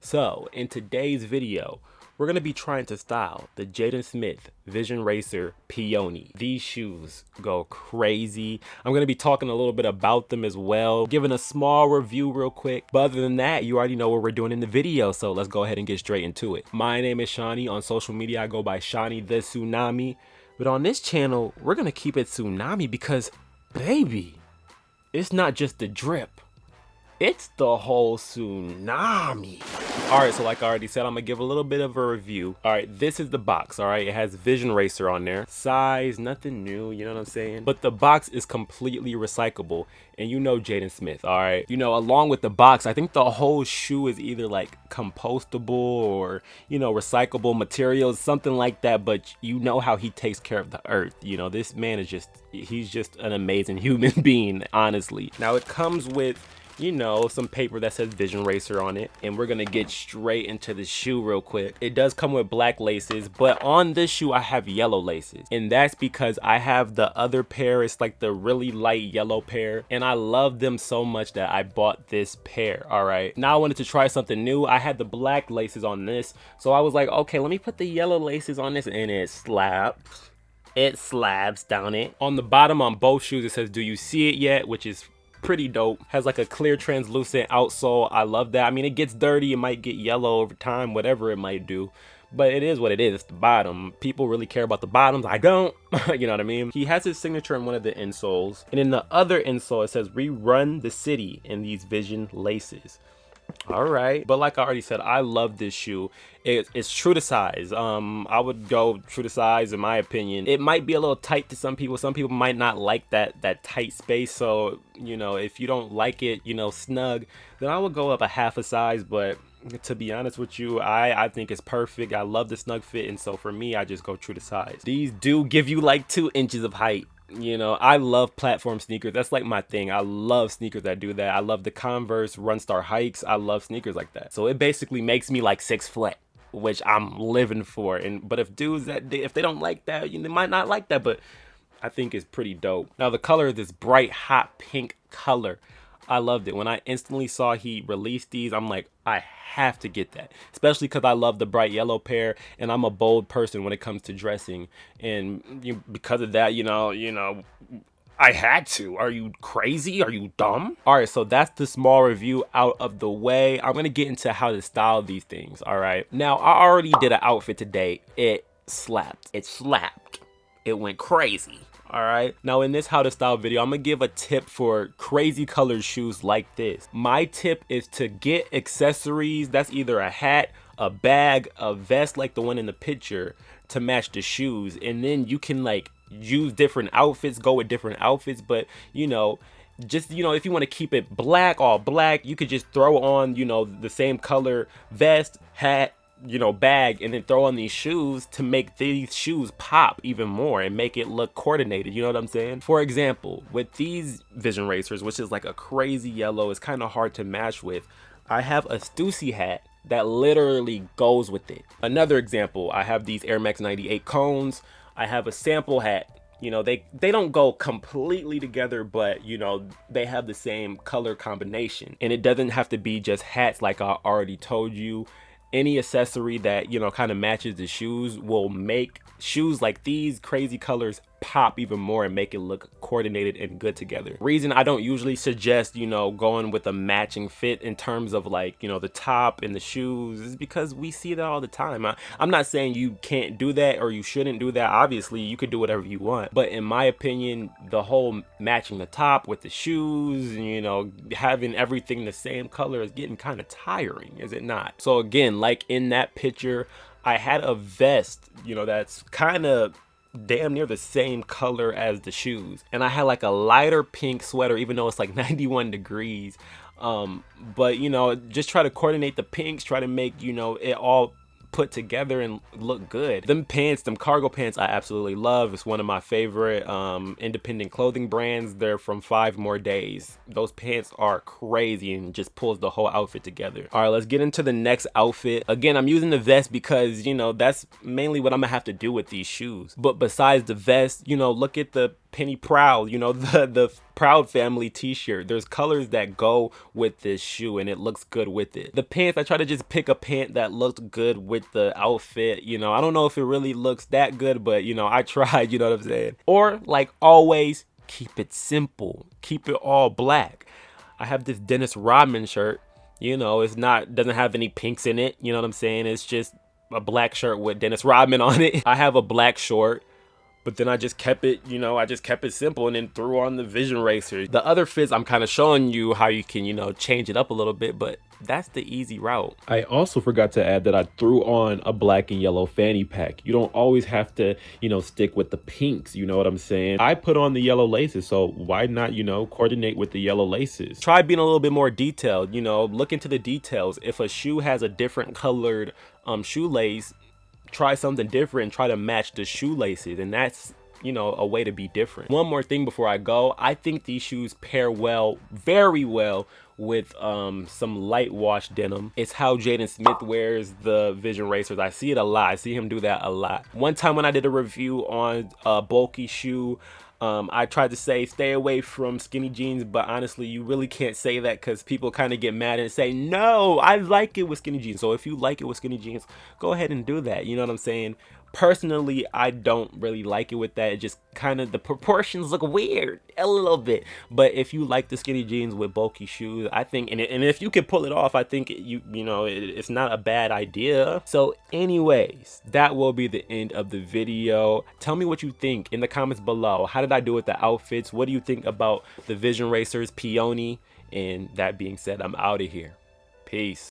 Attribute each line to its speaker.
Speaker 1: So in today's video, we're going to be trying to style the Jaden Smith Vision Racer Peony. These shoes go crazy. I'm going to be talking a little bit about them as well, giving a small review real quick. But other than that, you already know what we're doing in the video, so let's go ahead and get straight into it. My name is Shawnee. On social media, I go by Shawnee the Tsunami. But on this channel, we're going to keep it Tsunami because, baby, it's not just the drip. It's the whole tsunami. All right, so like I already said, I'm gonna give a little bit of a review. All right, this is the box, all right? It has Vision Racer on there. Size, nothing new, you know what I'm saying? But the box is completely recyclable, and you know Jaden Smith, all right? You know, along with the box, I think the whole shoe is either like compostable or, you know, recyclable materials, something like that, but you know how he takes care of the earth. You know, this man is he's just an amazing human being, honestly. Now, it comes with, you know, some paper that says Vision Racer on it, and we're gonna get straight into the shoe real quick. It does come with black laces, but on this shoe I have yellow laces, and that's because I have the other pair. It's like the really light yellow pair, and I love them so much that I bought this pair. All right, now I wanted to try something new. I had the black laces on this, so I was like, okay, let me put the yellow laces on this, and it slaps. It slabs down it. On the bottom on both shoes it says, "Do you see it yet?" which is pretty dope. Has like a clear translucent outsole. I love that. I mean, it gets dirty, it might get yellow over time, whatever it might do, but it is what it is. It's the bottom. People really care about the bottoms. I don't. You know what I mean? He has his signature in one of the insoles, and in the other insole it says, "Rerun the city" in these Vision laces. All right, but like I already said, I love this shoe. It's true to size. I would go true to size in my opinion. It might be a little tight to some people. Some people might not like that tight space. So, you know, if you don't like it, you know, snug, then I would go up a half a size. But to be honest with you, I think it's perfect. I love the snug fit, and so for me, I just go true to size. These do give you like 2 inches of height. You know, I love platform sneakers. That's like my thing. I love sneakers that do that. I love the Converse Runstar hikes. I love sneakers like that. So it basically makes me like 6 foot, which I'm living for. And but if dudes if they don't like that, you know, they might not like that, but I think it's pretty dope. Now the color is this bright hot pink color. I loved it. When I instantly saw he released these, I'm like, I have to get that, especially because I love the bright yellow pair, and I'm a bold person when it comes to dressing, and because of that, you know, I had to. Are you crazy? Are you dumb? All right, so that's the small review out of the way. I'm gonna get into how to style these things. All right, now I already did an outfit today. It slapped. It slapped. It went crazy. All right, now in this how to style video, I'm gonna give a tip for crazy colored shoes like this. My tip is to get accessories. That's either a hat, a bag, a vest like the one in the picture to match the shoes, and then you can like use different outfits, go with different outfits. But you know, just, you know, if you want to keep it black, all black, you could just throw on, you know, the same color vest, hat, you know, bag, and then throw on these shoes to make these shoes pop even more and make it look coordinated. You know what I'm saying? For example, with these Vision Racers, which is like a crazy yellow, it's kind of hard to match with, I have a Stussy hat that literally goes with it. Another example, I have these Air Max 98 cones. I have a sample hat. You know, they don't go completely together, but you know, they have the same color combination, and it doesn't have to be just hats. Like I already told you, any accessory that, you know, kind of matches the shoes will make shoes like these crazy colors pop even more and make it look coordinated and good together. Reason I don't usually suggest, you know, going with a matching fit in terms of like, you know, the top and the shoes is because we see that all the time. I'm not saying you can't do that or you shouldn't do that. Obviously you could do whatever you want, but in my opinion, the whole matching the top with the shoes and, you know, having everything the same color is getting kind of tiring, is it not? So again, like in that picture, I had a vest, you know, that's kind of damn near the same color as the shoes, and I had like a lighter pink sweater, even though it's like 91 degrees. But you know, just try to coordinate the pinks, try to make, you know, it all put together and look good. Them pants, them cargo pants, I absolutely love. It's one of my favorite independent clothing brands. They're from 5 More Days. Those pants are crazy and just pulls the whole outfit together. All right, let's get into the next outfit. Again, I'm using the vest because, you know, that's mainly what I'm gonna have to do with these shoes. But besides the vest, you know, look at the Penny Proud, you know, the Proud Family t-shirt. There's colors that go with this shoe and it looks good with it. The pants, I try to just pick a pant that looked good with the outfit. You know, I don't know if it really looks that good, but you know, I tried, you know what I'm saying? Or like always, keep it simple. Keep it all black. I have this Dennis Rodman shirt. You know, doesn't have any pinks in it. You know what I'm saying? It's just a black shirt with Dennis Rodman on it. I have a black short, but then I just kept it, you know, I just kept it simple and then threw on the Vision Racer. The other fits, I'm kind of showing you how you can, you know, change it up a little bit, but that's the easy route. I also forgot to add that I threw on a black and yellow fanny pack. You don't always have to, you know, stick with the pinks, you know what I'm saying? I put on the yellow laces, so why not, you know, coordinate with the yellow laces? Try being a little bit more detailed, you know, look into the details. If a shoe has a different colored shoelace, try something different, try to match the shoelaces, and that's, you know, a way to be different. One more thing before I go, I think these shoes pair well, very well, with some light wash denim. It's how Jaden Smith wears the Vision Racers. I see it a lot. I see him do that a lot. One time when I did a review on a bulky shoe, I tried to say stay away from skinny jeans, but honestly you really can't say that because people kind of get mad and say, no, I like it with skinny jeans. So if you like it with skinny jeans, go ahead and do that. You know what I'm saying? Personally, I don't really like it with that. It just kind of, the proportions look weird a little bit. But if you like the skinny jeans with bulky shoes, I think, and if you can pull it off, I think you know, it's not a bad idea. So anyways, that will be the end of the video. Tell me what you think in the comments below. How did I do with the outfits? What do you think about the Vision Racers, Peony? And that being said, I'm out of here. Peace.